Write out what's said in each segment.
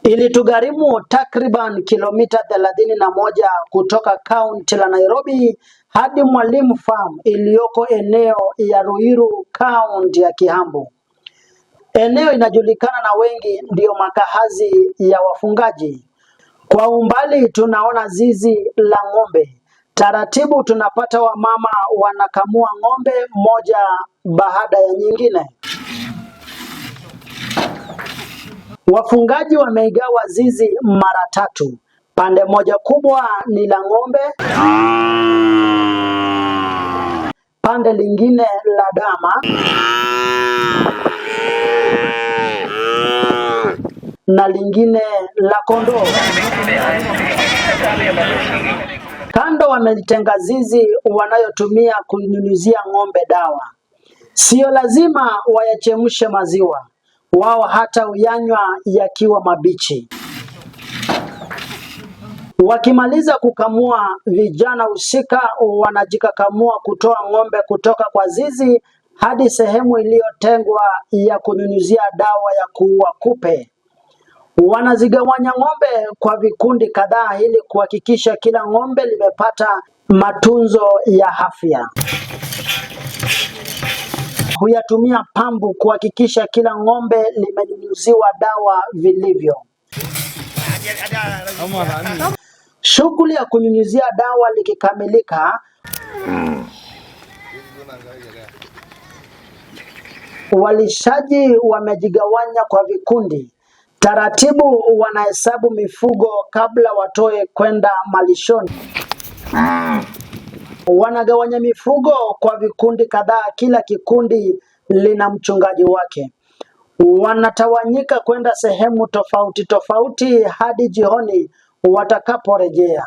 Ilitugharimu takriban kilomita 31 kutoka kaunti la Nairobi hadi Mwalimu Farm iliyoko eneo ya Ruiru, kaunti ya Kiambu. Eneo inajulikana na wengi ndiyo makazi ya wafungaji. Kwa umbali tunaona zizi la ng'ombe. Taratibu tunapata wamama wanakamua ng'ombe moja baada ya nyingine. Wafungaji wameigawa zizi mara tatu. Pande moja kubwa ni la ng'ombe, pande lingine la dama, na lingine la kondoo. Kando wamelitenga zizi wanayotumia kunyunyizia ng'ombe dawa. Sio lazima wayachemshe maziwa, wao hata uyanywa yakiwa mabichi. Wakimaliza kukamua, vijana husika wanajikakamua kutoa ng'ombe kutoka kwa zizi hadi sehemu iliyotengwa ya kunyunyizia dawa ya kuua kupe. Wanazigawanya ng'ombe kwa vikundi kadhaa ili kuhakikisha kila ng'ombe limepata matunzo ya afya. Huyatumia pambu kuhakikisha kila ng'ombe limenyunyiziwa dawa vilivyo. Shughuli ya kunyunyizia dawa likikamilika, walishaji wamejigawanya kwa vikundi. Taratibu wanahesabu mifugo kabla watoe kwenda malishoni. Wanagawanya mifugo kwa vikundi kadhaa, kila kikundi lina mchungaji wake. Wanatawanyika kwenda sehemu tofauti tofauti hadi jioni watakaporejea.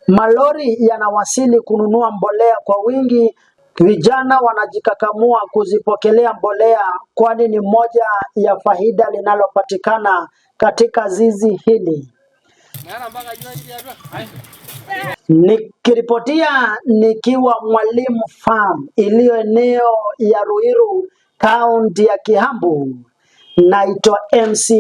Malori yanawasili kununua mbolea kwa wingi. Vijana wanajikakamua kuzipokelea mbolea, kwani ni moja ya faida linalopatikana katika zizi hili. Nikiripotia nikiwa Mwalimu Farm iliyo eneo ya Ruiru, kaunti ya Kiambu, naitwa MC